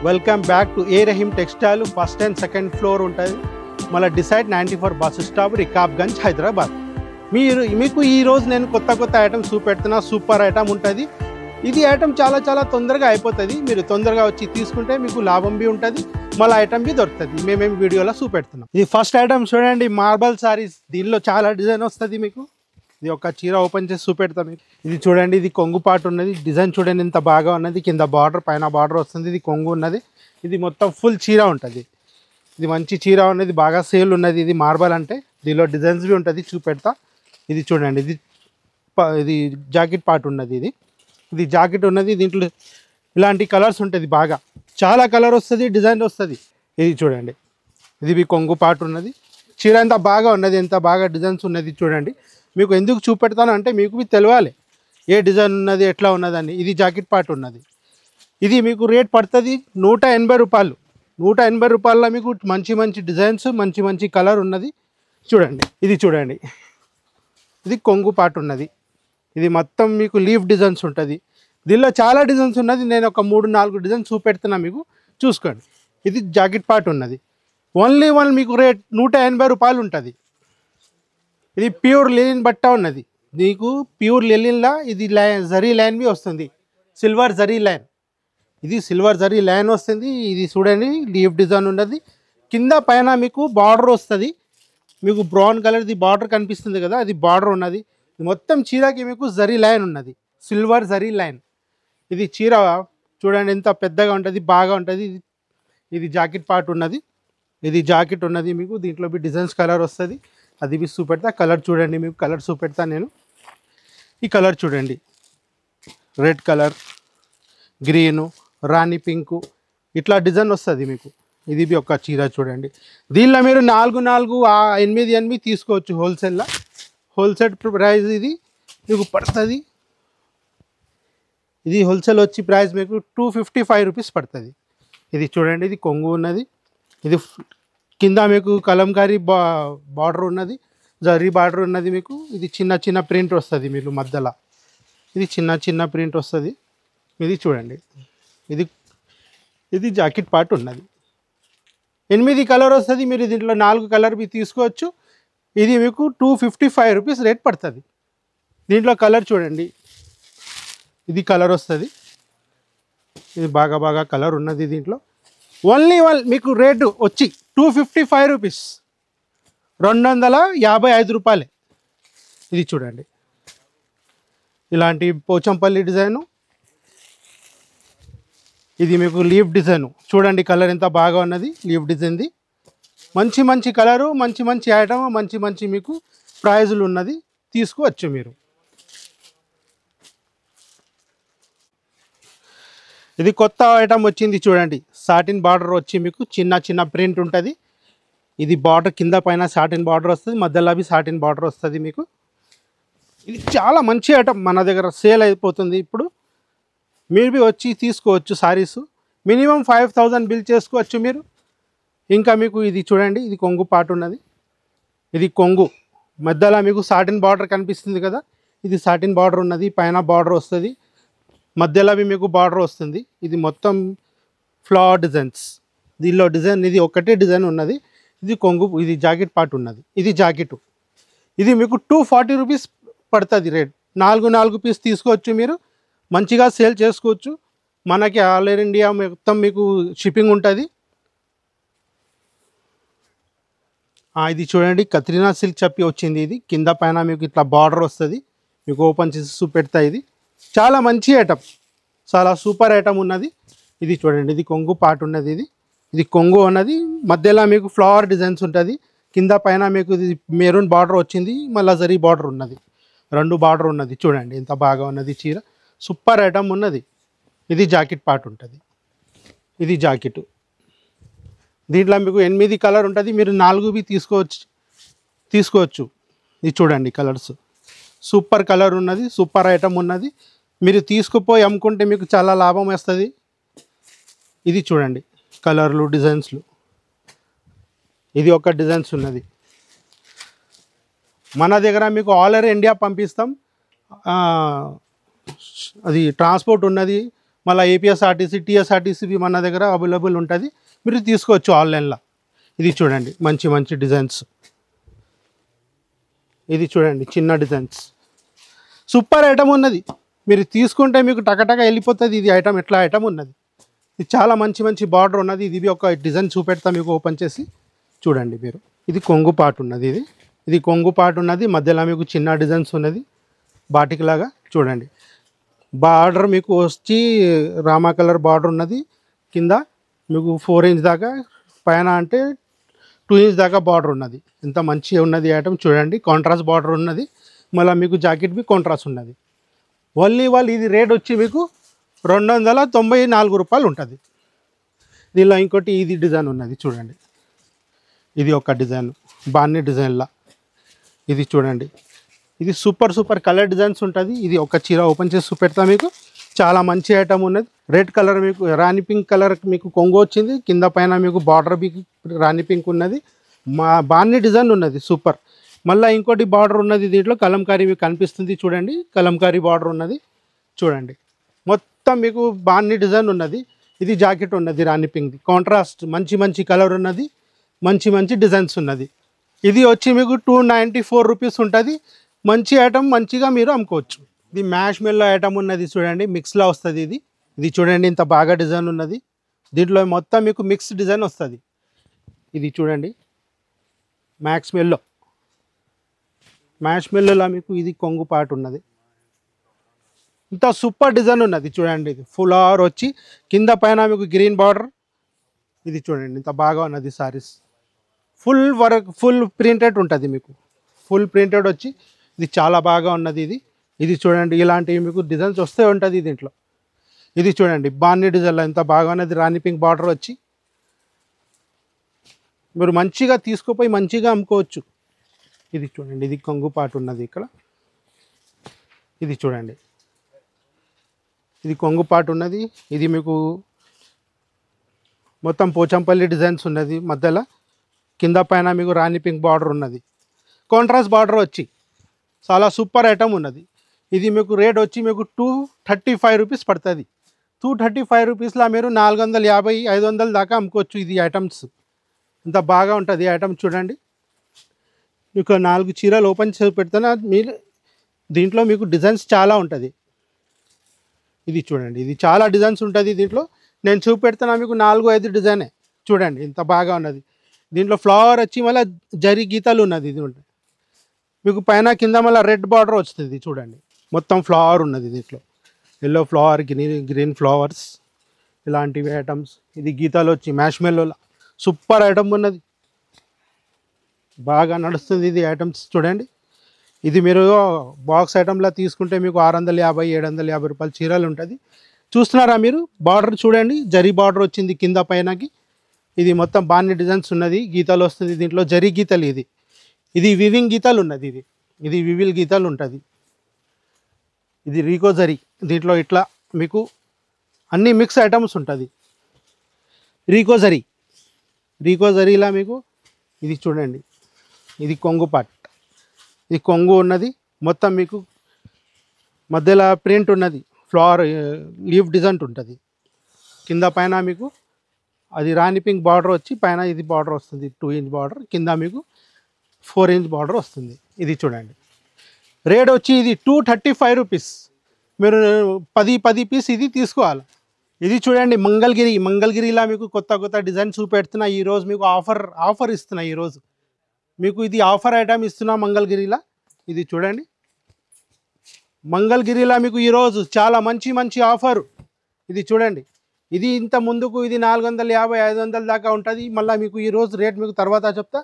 Welcome back to A Rahim textile. First and second floor ఉంటుంది. మళ్ళీ decide 94 bus stop, Rikabganj, Hyderabad. మీకు ఈరోజు నేను కొత్త ఐటమ్స్ చూపెడుతున్నా. సూపర్ ఐటమ్ ఉంటుంది. ఇది ఐటమ్ చాలా తొందరగా అయిపోతుంది. మీరు తొందరగా వచ్చి తీసుకుంటే మీకు లాభం బి ఉంటుంది, మళ్ళీ ఐటమ్ బి దొరుకుతుంది. మేమేం వీడియోలో చూపెడుతున్నాం. ఇది ఫస్ట్ ఐటమ్ చూడండి, మార్బల్ సారీస్. దీనిలో చాలా డిజైన్ వస్తుంది మీకు. ఇది ఒక చీర ఓపెన్ చేసి చూపెడతాం మీకు. ఇది చూడండి, ఇది కొంగు పాటు ఉన్నది. డిజైన్ చూడండి ఎంత బాగా ఉన్నది. కింద బార్డర్, పైన బార్డర్ వస్తుంది. ఇది కొంగు ఉన్నది. ఇది మొత్తం ఫుల్ చీర ఉంటుంది. ఇది మంచి చీర ఉన్నది, బాగా సేల్ ఉన్నది. ఇది మార్బల్ అంటే దీనిలో డిజైన్స్ బి ఉంటుంది, చూపెడతా. ఇది చూడండి, ఇది జాకెట్ పార్ట్ ఉన్నది. ఇది జాకెట్ ఉన్నది. దీంట్లో ఇలాంటి కలర్స్ ఉంటుంది, బాగా చాలా కలర్ వస్తుంది, డిజైన్ వస్తుంది. ఇది చూడండి, ఇది కొంగు పార్ట్ ఉన్నది. చీర ఎంత బాగా ఉన్నది, ఎంత బాగా డిజైన్స్ ఉన్నది చూడండి. మీకు ఎందుకు చూపెడతాను అంటే మీకు తెలియాలి ఏ డిజైన్ ఉన్నది, ఎట్లా ఉన్నదని. ఇది జాకెట్ పార్ట్ ఉన్నది. ఇది మీకు రేట్ పడుతుంది 180 రూపాయలు. 180 రూపాయల్లో మీకు మంచి డిజైన్స్, మంచి కలర్ ఉన్నది చూడండి. ఇది చూడండి, ఇది కొంగు పార్ట్ ఉన్నది. ఇది మొత్తం మీకు లీఫ్ డిజైన్స్ ఉంటుంది. దీనిలో చాలా డిజైన్స్ ఉన్నది. నేను ఒక 3-4 డిజైన్స్ చూపెడుతున్నా మీకు, చూసుకోండి. ఇది జాకెట్ పార్ట్ ఉన్నది. ఓన్లీ మీకు రేట్ 180 రూపాయలు ఉంటుంది. ఇది ప్యూర్ లెనిన్ బట్ట ఉన్నది. నీకు ప్యూర్ లెనిన్లా ఇది జరీ లైన్ బి వస్తుంది, సిల్వర్ జరీ లైన్. ఇది సిల్వర్ జరీ లైన్ వస్తుంది. ఇది చూడండి, లీఫ్ డిజైన్ ఉన్నది. కింద పైన మీకు బార్డర్ వస్తుంది. మీకు బ్రౌన్ కలర్ది బార్డర్ కనిపిస్తుంది కదా, అది బార్డర్ ఉన్నది. మొత్తం చీరకి మీకు జరీ లైన్ ఉన్నది, సిల్వర్ జరీ లైన్. ఇది చీర చూడండి ఎంత పెద్దగా ఉంటుంది, బాగా ఉంటుంది. ఇది జాకెట్ పార్ట్ ఉన్నది. ఇది జాకెట్ ఉన్నది మీకు. దీంట్లో బి డిజైన్స్ కలర్ వస్తుంది, అది బి చూపెడతా. కలర్ చూడండి, మీకు కలర్ చూపెడతా నేను. ఈ కలర్ చూడండి, రెడ్ కలర్, గ్రీను, రాణి పింకు, ఇట్లా డిజైన్ వస్తుంది మీకు. ఇది బి ఒక చీర చూడండి. దీనిలో మీరు 8 తీసుకోవచ్చు హోల్సేల్లో. హోల్సేల్ ప్రైస్ ఇది మీకు పడుతుంది. ఇది హోల్సేల్ వచ్చి ప్రైస్ మీకు 255 రూపీస్ పడుతుంది. ఇది చూడండి, ఇది కొంగు ఉన్నది. ఇది కింద మీకు కలంకారీ బార్డర్ ఉన్నది, జరీ బార్డర్ ఉన్నది మీకు. ఇది చిన్న ప్రింట్ వస్తుంది మీకు మధ్యలో. ఇది చిన్న ప్రింట్ వస్తుంది. ఇది చూడండి, ఇది జాకెట్ పార్ట్ ఉన్నది. 8 కలర్ వస్తుంది. మీరు దీంట్లో 4 కలర్ బి తీసుకోవచ్చు. ఇది మీకు 255 రూపీస్ రేట్ పడుతుంది. దీంట్లో కలర్ చూడండి, ఇది కలర్ వస్తుంది. ఇది బాగా కలర్ ఉన్నది. దీంట్లో ఓన్లీ మీకు రేటు వచ్చి 255 రూపీస్, 255 రూపాయలే. ఇది చూడండి, ఇలాంటి పోచంపల్లి డిజైను. ఇది మీకు లీఫ్ డిజైను చూడండి. కలర్ ఎంత బాగా ఉన్నది, లీఫ్ డిజైన్ది. మంచి కలరు, మంచి ఐటమ్, మంచి మీకు ప్రైజులు ఉన్నది, తీసుకోవచ్చు మీరు. ఇది కొత్త ఐటమ్ వచ్చింది చూడండి. సాటిన్ బార్డర్ వచ్చి మీకు చిన్న ప్రింట్ ఉంటుంది. ఇది బార్డర్ కింద పైన సాటిన్ బార్డర్ వస్తుంది, మధ్యలో అవి సాటిన్ బార్డర్ వస్తుంది మీకు. ఇది చాలా మంచి ఐటమ్, మన దగ్గర సేల్ అయిపోతుంది ఇప్పుడు. మీరు బి వచ్చి తీసుకోవచ్చు సారీస్. మినిమం 5000 బిల్ చేసుకోవచ్చు మీరు. ఇంకా మీకు ఇది చూడండి, ఇది కొంగు పార్ట్ ఉన్నది. ఇది కొంగు మధ్యలో మీకు సాటిన్ బార్డర్ కనిపిస్తుంది కదా, ఇది సాటిన్ బార్డర్ ఉన్నది. పైన బార్డర్ వస్తుంది, మధ్యలో మీకు బార్డర్ వస్తుంది. ఇది మొత్తం ఫ్లవర్ డిజైన్స్. దీనిలో డిజైన్ ఇది ఒకటే డిజైన్ ఉన్నది. ఇది కొంగు, ఇది జాకెట్ పార్ట్ ఉన్నది. ఇది జాకెట్. ఇది మీకు 240 రూపీస్ పడుతుంది రేట్. 4 పీస్ తీసుకోవచ్చు మీరు, మంచిగా సేల్ చేసుకోవచ్చు. మనకి ఆల్ ఓవర్ ఇండియా మొత్తం మీకు షిప్పింగ్ ఉంటుంది. ఇది చూడండి, కత్రినా సిల్క్ చెప్పి వచ్చింది. ఇది కింద పైన మీకు ఇట్లా బార్డర్ వస్తుంది. మీకు ఓపెన్ చేసి చూపెడతా. ఇది చాలా మంచి ఐటమ్, చాలా సూపర్ ఐటమ్ ఉన్నది. ఇది చూడండి, ఇది కొంగు పార్ట్ ఉన్నది. ఇది కొంగు ఉన్నది. మధ్యలో మీకు ఫ్లవర్ డిజైన్స్ ఉంటుంది. కింద పైన మీకు ఇది మెరూన్ బార్డర్ వచ్చింది, మళ్ళీ జరీ బార్డర్ ఉన్నది. 2 బార్డర్ ఉన్నది. చూడండి ఎంత బాగా ఉన్నది చీర, సూపర్ ఐటమ్ ఉన్నది. ఇది జాకెట్ పార్ట్ ఉంటుంది. ఇది జాకెట్. దీంట్లో మీకు 8 కలర్ ఉంటుంది. మీరు 4 బి తీసుకోవచ్చు. ఇది చూడండి కలర్స్, సూపర్ కలర్ ఉన్నది, సూపర్ ఐటమ్ ఉన్నది. మీరు తీసుకుపోయి అమ్ముకుంటే మీకు చాలా లాభం వస్తుంది. ఇది చూడండి కలర్లు, డిజైన్స్లు. ఇది ఒక డిజైన్స్ ఉన్నది. మన దగ్గర మీకు ఆల్ ఓవర్ ఇండియా పంపిస్తాం. అది ట్రాన్స్పోర్ట్ ఉన్నది. మళ్ళీ ఏపీఎస్ఆర్టీసీ టీఎస్ఆర్టీసీ మన దగ్గర అవైలబుల్ ఉంటుంది, మీరు తీసుకోవచ్చు ఆన్లైన్లో. ఇది చూడండి మంచి మంచి డిజైన్స్, ఇది చూడండి చిన్న డిజైన్స్, సూపర్ ఐటమ్ ఉన్నది. మీరు తీసుకుంటే మీకు టకటక వెళ్ళిపోతుంది. ఇది ఐటమ్ ఎట్లా ఐటమ్ ఉన్నది, ఇది చాలా మంచి మంచి బార్డర్ ఉన్నది. ఇది ఒక డిజైన్ చూపెడతా మీకు, ఓపెన్ చేసి చూడండి మీరు. ఇది కొంగు పాటు ఉన్నది, ఇది కొంగు పాటు ఉన్నది. మధ్యలో మీకు చిన్న డిజైన్స్ ఉన్నది బాటిక్ లాగా. చూడండి బార్డర్ మీకు వచ్చి రామా కలర్ బార్డర్ ఉన్నది. కింద మీకు 4 ఇంచ్ దాకా, పైన అంటే 2 ఇంచ్ దాకా బార్డర్ ఉన్నది. ఎంత మంచిగా ఉన్నది ఐటమ్ చూడండి. కాంట్రాస్ట్ బార్డర్ ఉన్నది, మళ్ళీ మీకు జాకెట్ బి కాంట్రాస్ట్ ఉన్నది. ఓన్లీ ఇది రేట్ వచ్చి మీకు 294 రూపాయలు ఉంటుంది. దీనిలో ఇంకోటి ఇది డిజైన్ ఉన్నది చూడండి. ఇది ఒక డిజైన్ బాన్ని డిజైన్లా, ఇది చూడండి. ఇది సూపర్ సూపర్ కలర్ డిజైన్స్ ఉంటుంది. ఇది ఒక చీర ఓపెన్ చేసి చూపెడతా మీకు. చాలా మంచి ఐటమ్ ఉన్నది. రెడ్ కలర్ మీకు రాణి పింక్ కలర్ మీకు కొంగు వచ్చింది. కింద పైన మీకు బార్డర్ బి రాణి పింక్ ఉన్నది. బాన్ని డిజైన్ ఉన్నది సూపర్. మళ్ళీ ఇంకోటి బార్డర్ ఉన్నది దీంట్లో కలంకారీ మీకు కనిపిస్తుంది చూడండి. కలంకారీ బార్డర్ ఉన్నది చూడండి. మొత్తం మీకు బాన్ని డిజైన్ ఉన్నది. ఇది జాకెట్ ఉన్నది రాణి పింక్, కాంట్రాస్ట్ మంచి మంచి కలర్ ఉన్నది, మంచి మంచి డిజైన్స్ ఉన్నది. ఇది వచ్చి మీకు 294 రూపీస్ ఉంటుంది. మంచి ఐటమ్, మంచిగా మీరు అమ్ముకోవచ్చు. ఇది మ్యాష్ మెల్లో ఐటమ్ ఉన్నది చూడండి, మిక్స్లో వస్తుంది. ఇది చూడండి ఇంత బాగా డిజైన్ ఉన్నది. దీంట్లో మొత్తం మీకు మిక్స్ డిజైన్ వస్తుంది. ఇది చూడండి మ్యాష్ మెల్లోలా మీకు ఇది కొంగు పాటు ఉన్నది. ఇంత సూపర్ డిజైన్ ఉన్నది చూడండి. ఇది ఫుల్ ఆర్ వచ్చి కింద పైన మీకు గ్రీన్ బార్డర్. ఇది చూడండి ఇంత బాగా ఉన్నది. Saris full work, full printed ఉంటుంది మీకు, ఫుల్ ప్రింటెడ్ వచ్చి ఇది చాలా బాగా ఉన్నది. ఇది చూడండి ఇలాంటివి మీకు డిజైన్స్ వస్తే ఉంటుంది దీంట్లో. ఇది చూడండి బాన్ని డిజైన్లో ఎంత బాగా ఉన్నది. రాణి పింక్ బార్డర్ వచ్చి మీరు మంచిగా తీసుకుపోయి మంచిగా అమ్ముకోవచ్చు. ఇది చూడండి ఇది కొంగు పాటు ఉన్నది ఇక్కడ. ఇది చూడండి ఇది కొంగు పాటు ఉన్నది. ఇది మీకు మొత్తం పోచంపల్లి డిజైన్స్ ఉన్నది. మధ్యలో కింద పైన మీకు రాణి పింక్ బార్డర్ ఉన్నది. కాంట్రాస్ట్ బార్డర్ వచ్చి చాలా సూపర్ ఐటమ్ ఉన్నది. ఇది మీకు రేట్ వచ్చి మీకు 235 రూపీస్ పడుతుంది. 235 రూపీస్లో మీరు 450, 500 దాకా అమ్ముకోవచ్చు. ఇది ఐటమ్స్ ఇంత బాగా ఉంటుంది ఐటమ్ చూడండి. మీకు 4 చీరలు ఓపెన్ చేసి పెడుతున్నా. మీరు దీంట్లో మీకు డిజైన్స్ చాలా ఉంటుంది. ఇది చూడండి ఇది చాలా డిజైన్స్ ఉంటుంది దీంట్లో. నేను చూపెడుతున్నా మీకు 4-5 డిజైనే చూడండి ఇంత బాగా ఉన్నది. దీంట్లో ఫ్లవర్ వచ్చి మళ్ళీ జరీ గీతలు ఉన్నది. ఇది ఉంటుంది మీకు పైన కింద మళ్ళీ రెడ్ బార్డర్ వస్తుంది చూడండి. మొత్తం ఫ్లవర్ ఉన్నది దీంట్లో, ఎల్లో ఫ్లవర్, గ్రీన్ ఫ్లవర్స్ ఇలాంటివి ఐటమ్స్. ఇది గీతాలు వచ్చి మ్యాష్ మెల్లోలా సూపర్ ఐటమ్ ఉన్నది, బాగా నడుస్తుంది ఇది ఐటమ్స్ చూడండి. ఇది మీరు బాక్స్ ఐటమ్లా తీసుకుంటే మీకు 650, 750 రూపాయల చీరలు ఉంటుంది. చూస్తున్నారా మీరు బార్డర్ చూడండి, జరీ బార్డర్ వచ్చింది కింద పైనకి. ఇది మొత్తం బాన్ని డిజైన్స్ ఉన్నది, గీతాలు వస్తుంది దీంట్లో, జరీ గీతలు. ఇది వివింగ్ గీతాలు ఉన్నది. ఇది వివిల్ గీతాలు ఉంటుంది. ఇది రీకో జరీ, దీంట్లో ఇట్లా మీకు అన్ని మిక్స్ ఐటమ్స్ ఉంటుంది. రీకో జరీలా మీకు ఇది చూడండి. ఇది కొంగు పార్ట్, ఇది కొంగు ఉన్నది. మొత్తం మీకు మధ్యలో ప్రింట్ ఉన్నది, ఫ్లవర్ లీఫ్ డిజైన్ ఉంటుంది. కింద పైన మీకు అది రాణి పింక్ బార్డర్ వచ్చి పైన ఇది బార్డర్ వస్తుంది 2 ఇంచ్ బార్డర్, కింద మీకు 4 ఇంచ్ బార్డర్ వస్తుంది. ఇది చూడండి రేట్ వచ్చి ఇది 235 రూపీస్. మీరు 10 పీస్ ఇది తీసుకోవాలి. ఇది చూడండి మంగళగిరిలా మీకు కొత్త డిజైన్ చూపెడుతున్నా. ఈరోజు మీకు ఆఫర్ ఇస్తున్నా. ఈరోజు మీకు ఇది ఆఫర్ ఐటమ్ ఇస్తున్నా మంగళగిరిలా. ఇది చూడండి మంగళగిరిలా మీకు ఈరోజు చాలా మంచి ఆఫర్. ఇది చూడండి, ఇది ఇంత ముందుకు ఇది 450, 500 దాకా ఉంటుంది. మళ్ళీ మీకు ఈరోజు రేట్ మీకు తర్వాత చెప్తా.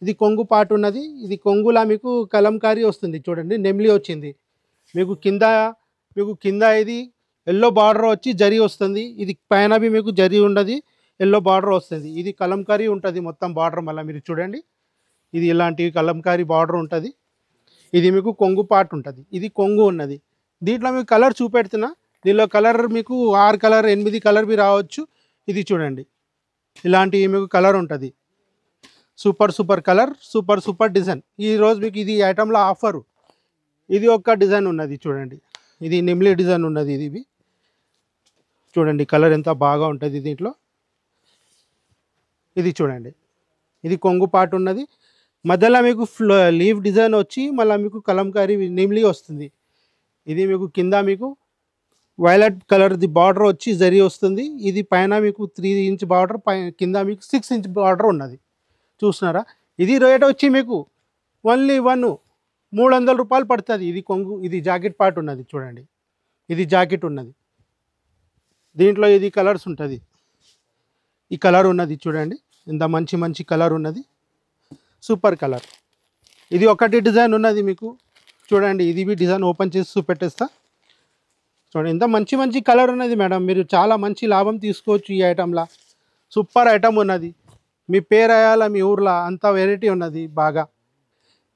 ఇది కొంగు పాటు ఉన్నది. ఇది కొంగులా మీకు కలంకారీ వస్తుంది చూడండి, నెమ్లీ వచ్చింది మీకు కింద ఇది ఎల్లో బార్డర్ వచ్చి జరీ వస్తుంది. ఇది పైన బి మీకు జరీ ఉండదు, ఎల్లో బార్డర్ వస్తుంది. ఇది కలంకారీ ఉంటుంది మొత్తం బార్డర్. మళ్ళీ మీరు చూడండి ఇది ఇలాంటివి కలంకారీ బార్డర్ ఉంటుంది. ఇది మీకు కొంగు పార్ట్ ఉంటుంది. ఇది కొంగు ఉన్నది. దీంట్లో మీకు కలర్ చూపెడుతున్నా. దీనిలో కలర్ మీకు 6 కలర్ 8 కలర్ బి రావచ్చు. ఇది చూడండి ఇలాంటివి మీకు కలర్ ఉంటుంది. Super colour, super design. ఈరోజు మీకు ఇది ఐటెంలో ఆఫరు. ఇది ఒక డిజైన్ ఉన్నది చూడండి, ఇది నిమ్లీ డిజైన్ ఉన్నది. ఇది చూడండి కలర్ ఎంత బాగా ఉంటుంది దీంట్లో. ఇది చూడండి, ఇది కొంగు పాటు ఉన్నది. మధ్యలో మీకు లీవ్ డిజైన్ వచ్చి మళ్ళీ మీకు కలంకారీ నిమ్లీ వస్తుంది. ఇది మీకు కింద మీకు వైలెట్ కలర్ది బార్డర్ వచ్చి జరీ వస్తుంది. ఇది పైన మీకు 3 ఇంచ్ బార్డర్, కింద మీకు 6 ఇంచ్ బార్డర్ ఉన్నది. చూస్తున్నారా? ఇది రేట్ వచ్చి మీకు ఓన్లీ 300 రూపాయలు పడుతుంది. ఇది కొంగు, ఇది జాకెట్ పార్ట్ ఉన్నది చూడండి. ఇది జాకెట్ ఉన్నది, దీంట్లో ఇది కలర్స్ ఉంటుంది. ఈ కలర్ ఉన్నది చూడండి, ఎంత మంచి మంచి కలర్ ఉన్నది, సూపర్ కలర్. ఇది ఒకటి డిజైన్ ఉన్నది మీకు చూడండి. ఇది డిజైన్ ఓపెన్ చేసి చూపెట్టేస్తా చూడండి. ఎంత మంచి మంచి కలర్ ఉన్నది మేడం. మీరు చాలా మంచి లాభం తీసుకోవచ్చు ఈ ఐటెంలా. సూపర్ ఐటమ్ ఉన్నది. మీ పేరు అయ్యాల మీ ఊర్లో అంత వెరైటీ ఉన్నది బాగా.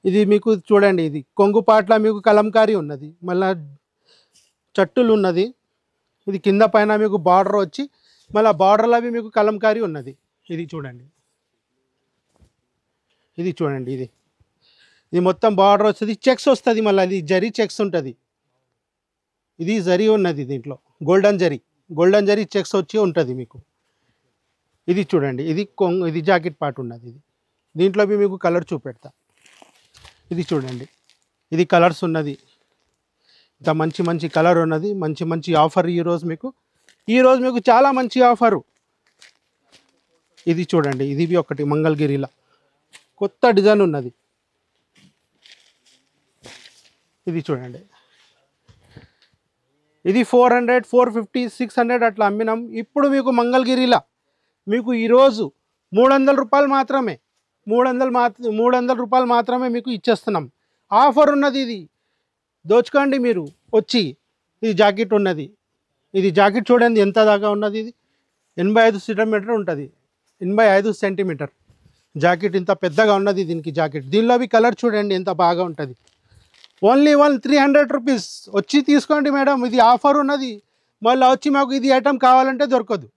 ఇది మీకు చూడండి, ఇది కొంగు పాట్ల మీకు కలంకారీ ఉన్నది, మళ్ళీ చట్టులు ఉన్నది. ఇది కింద పైన మీకు బార్డర్ వచ్చి మళ్ళీ బార్డర్లో అవి మీకు కలంకారీ ఉన్నది. ఇది చూడండి, ఇది చూడండి, ఇది మొత్తం బార్డర్ వస్తుంది, చెక్స్ వస్తుంది, మళ్ళీ అది జరీ చెక్స్ ఉంటుంది. ఇది జరీ ఉన్నది, దీంట్లో గోల్డెన్ జరీ చెక్స్ వచ్చి ఉంటుంది మీకు. ఇది చూడండి, ఇది జాకెట్ పార్ట్ ఉన్నది. దీంట్లో మీకు కలర్ చూపెడతా. ఇది చూడండి, ఇది కలర్స్ ఉన్నది, ఇంత మంచి మంచి కలర్ ఉన్నది. మంచి మంచి ఆఫర్ ఈరోజు మీకు చాలా మంచి ఆఫరు. ఇది చూడండి, ఇది ఒకటి మంగళగిరిలో కొత్త డిజైన్ ఉన్నది. ఇది చూడండి, ఇది 400, 450, 600 అట్లా అమ్మినాం. ఇప్పుడు మీకు మంగళగిరిలో మీకు ఈరోజు 300 రూపాయలు మాత్రమే, 300 రూపాయలు మాత్రమే మీకు ఇచ్చేస్తున్నాం. ఆఫర్ ఉన్నది, ఇది దోచుకోండి మీరు వచ్చి. ఇది జాకెట్ ఉన్నది, ఇది జాకెట్ చూడండి ఎంత దాకా ఉన్నది. ఇది 85 సెంటీమీటర్ ఉంటుంది, 85 సెంటీమీటర్ జాకెట్, ఇంత పెద్దగా ఉన్నది దీనికి జాకెట్. దీనిలో కలర్ చూడండి ఎంత బాగా ఉంటుంది. ఓన్లీ 300 రూపీస్ వచ్చి తీసుకోండి మేడం. ఇది ఆఫర్ ఉన్నది, మళ్ళీ వచ్చి మాకు ఇది ఐటమ్ కావాలంటే దొరకదు.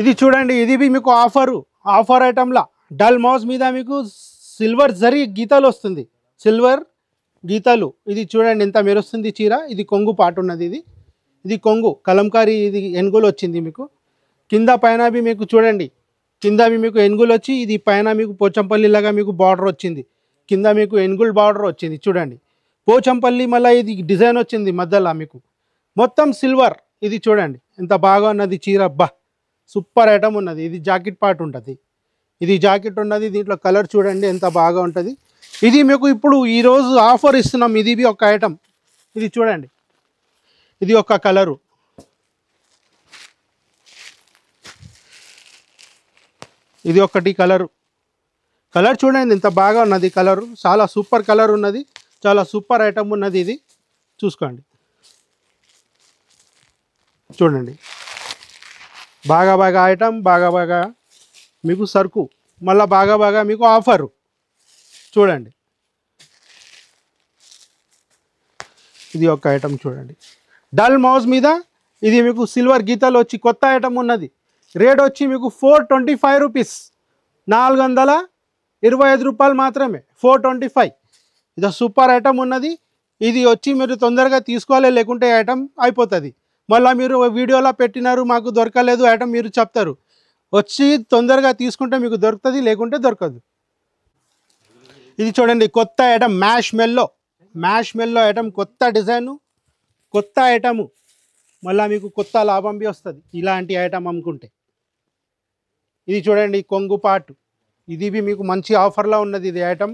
ఇది చూడండి, ఇది మీకు ఆఫర్ ఐటమ్లా డల్ మౌస్ మీద మీకు సిల్వర్ జరీ గీతలు వస్తుంది, సిల్వర్ గీతలు. ఇది చూడండి ఎంత మెరుస్తుంది చీర. ఇది కొంగు పాటు ఉన్నది, ఇది కొంగు కలంకారీ, ఇది ఎనుగులు వచ్చింది మీకు. కింద పైన మీకు చూడండి, కింద మీకు ఎనుగులు వచ్చి, ఇది పైన మీకు పోచంపల్లిలాగా మీకు బార్డర్ వచ్చింది, కింద మీకు ఎనుగుల్ బార్డర్ వచ్చింది చూడండి. పోచంపల్లి మళ్ళీ ఇది డిజైన్ వచ్చింది మధ్యలో మీకు మొత్తం సిల్వర్. ఇది చూడండి ఎంత బాగా ఉన్నది చీర. అబ్బా సూపర్ ఐటమ్ ఉన్నది. ఇది జాకెట్ పార్ట్ ఉంటుంది, ఇది జాకెట్ ఉన్నది. దీంట్లో కలర్ చూడండి ఎంత బాగా ఉంటుంది. ఇది మీకు ఇప్పుడు ఈరోజు ఆఫర్ ఇస్తున్నాం. ఇది ఒక ఐటమ్, ఇది చూడండి, ఇది ఒక కలరు. ఇది ఒకటి కలర్ చూడండి ఎంత బాగా ఉన్నది కలరు. చాలా సూపర్ కలర్ ఉన్నది, చాలా సూపర్ ఐటమ్ ఉన్నది. ఇది చూసుకోండి చూడండి, బాగా ఐటమ్, బాగా మీకు సరుకు, మళ్ళీ బాగా మీకు ఆఫరు చూడండి. ఇది ఒక ఐటమ్ చూడండి, డల్ మౌస్ మీద ఇది మీకు సిల్వర్ గీతలు వచ్చి కొత్త ఐటమ్ ఉన్నది. రేట్ వచ్చి మీకు 425 రూపీస్, 425 రూపాయలు మాత్రమే, 425. ఇది సూపర్ ఐటమ్ ఉన్నది. ఇది వచ్చి మీరు తొందరగా తీసుకోవాలి, లేకుంటే ఐటమ్ అయిపోతుంది. మళ్ళీ మీరు వీడియోలో పెట్టినారు మాకు దొరకలేదు ఐటమ్ మీరు చెప్తారు. వచ్చి తొందరగా తీసుకుంటే మీకు దొరుకుతుంది, లేకుంటే దొరకదు. ఇది చూడండి కొత్త ఐటమ్ మ్యాష్ మెల్లో ఐటమ్, కొత్త డిజైను, కొత్త ఐటము. మళ్ళీ మీకు కొత్త లాభం వస్తుంది ఇలాంటి ఐటమ్ అమ్ముకుంటే. ఇది చూడండి కొంగు పాటు, ఇది మీకు మంచి ఆఫర్లో ఉన్నది. ఇది ఐటమ్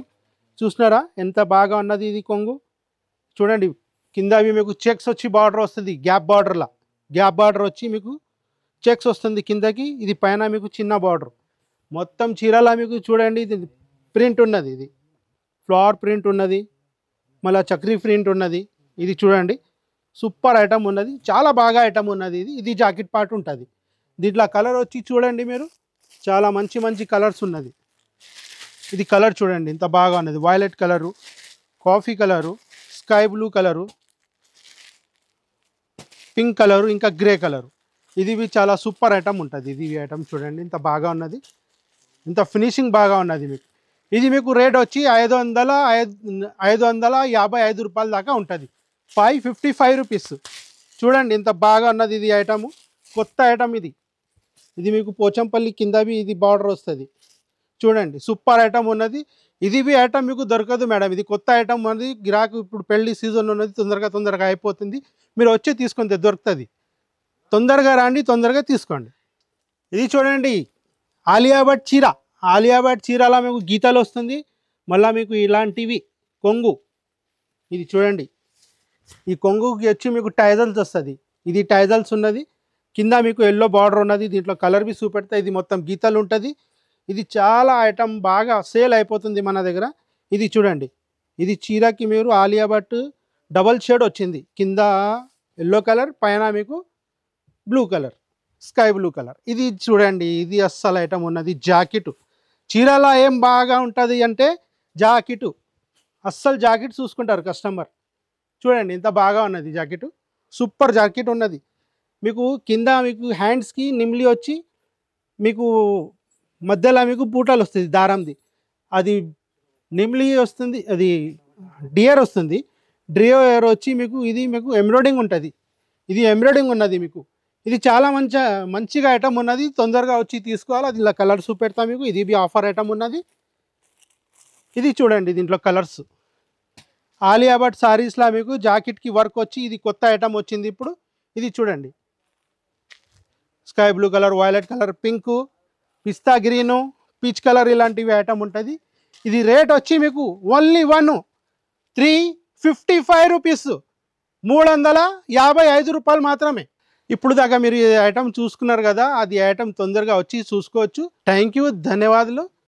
చూసినారా ఎంత బాగా ఉన్నది. ఇది కొంగు చూడండి, కింద మీకు చెక్స్ వచ్చి బార్డర్ వస్తుంది, గ్యాప్ బార్డర్ వచ్చి మీకు చెక్స్ వస్తుంది కిందకి. ఇది పైన మీకు చిన్న బార్డర్. మొత్తం చీరలా మీకు చూడండి ఇది ప్రింట్ ఉన్నది, ఇది ఫ్లవర్ ప్రింట్ ఉన్నది, మళ్ళీ చక్రీ ప్రింట్ ఉన్నది. ఇది చూడండి సూపర్ ఐటమ్ ఉన్నది, చాలా బాగా ఐటమ్ ఉన్నది. ఇది జాకెట్ పార్ట్ ఉంటుంది. దీంట్లో కలర్ వచ్చి చూడండి మీరు, చాలా మంచి కలర్స్ ఉన్నది. ఇది కలర్ చూడండి ఎంత బాగా ఉన్నది, violet colour, coffee colour, sky blue colour, pink colour, ఇంకా గ్రే కలరు. ఇది చాలా సూపర్ ఐటమ్ ఉంటుంది. ఇది ఐటమ్ చూడండి ఎంత బాగా ఉన్నది, ఇంత ఫినిషింగ్ బాగా ఉన్నది మీకు. ఇది మీకు రేట్ వచ్చి 555 రూపాయల దాకా ఉంటుంది, 555 రూపీస్. చూడండి ఇంత బాగా ఉన్నది ఇది ఐటమ్, కొత్త ఐటమ్ ఇది. ఇది మీకు పోచంపల్లి కిందవి ఇది బార్డర్ వస్తుంది. చూడండి సూపర్ ఐటమ్ ఉన్నది. ఇది ఐటమ్ మీకు దొరకదు మేడం, ఇది కొత్త ఐటమ్ ఉన్నది. గిరాకు ఇప్పుడు పెళ్లి సీజన్ ఉన్నది, తొందరగా అయిపోతుంది. మీరు వచ్చి తీసుకుంటే దొరుకుతుంది. తొందరగా రండి, తొందరగా తీసుకోండి. ఇది చూడండి ఆలియా భట్ చీర. ఆలియా భట్ చీరలా మీకు గీతలు వస్తుంది. మళ్ళీ మీకు ఇలాంటివి కొంగు. ఇది చూడండి, ఈ కొంగుకి వచ్చి మీకు టైజల్స్ వస్తుంది. ఇది టైజల్స్ ఉన్నది, కింద మీకు ఎల్లో బార్డర్ ఉన్నది. దీంట్లో కలర్ బి చూపెడతా. ఇది మొత్తం గీతలు ఉంటుంది. ఇది చాలా ఐటమ్ బాగా సేల్ అయిపోతుంది మన దగ్గర. ఇది చూడండి, ఇది చీరకి మీరు ఆలియా భట్ డబల్ షేడ్ వచ్చింది. కింద ఎల్లో కలర్, పైన మీకు blue colour, sky blue colour. ఇది చూడండి, ఇది అస్సలు ఐటమ్ ఉన్నది. జాకెట్ చీరలా ఏం బాగా ఉంటుంది అంటే జాకెట్, అస్సలు జాకెట్ చూసుకుంటారు కస్టమర్. చూడండి ఇంత బాగా ఉన్నది జాకెట్, సూపర్ జాకెట్ ఉన్నది. మీకు కింద మీకు హ్యాండ్స్కి నిమ్లి వచ్చి మీకు మధ్యలో మీకు పూటలు వస్తుంది దారంది. అది నిమ్లి వస్తుంది, అది డియర్ వస్తుంది. డియర్ వచ్చి మీకు ఇది మీకు ఎంబ్రాయిడింగ్ ఉంటుంది. ఇది ఎంబ్రాయిడింగ్ ఉన్నది మీకు. ఇది చాలా మంచిగా ఐటమ్ ఉన్నది. తొందరగా వచ్చి తీసుకోవాలి. అది ఇలా కలర్స్ చూపెడతా మీకు. ఇది బి ఆఫర్ ఐటమ్ ఉన్నది. ఇది చూడండి దీంట్లో కలర్స్. ఆలియా భట్ సారీస్లా మీకు జాకెట్కి వర్క్ వచ్చి ఇది కొత్త ఐటమ్ వచ్చింది ఇప్పుడు. ఇది చూడండి sky blue colour, violet colour, pink, పిస్తా గ్రీను, పీచ్ కలర్ ఇలాంటివి ఐటమ్ ఉంటుంది. ఇది రేట్ వచ్చి మీకు ఓన్లీ 355 రూపీస్, 355 రూపాయలు మాత్రమే. ఇప్పుడు దాకా మీరు ఈ ఐటమ్ చూసుకున్నారు కదా, అది ఐటమ్ తొందరగా వచ్చి చూసుకోవచ్చు. థ్యాంక్ యూ, ధన్యవాదాలు.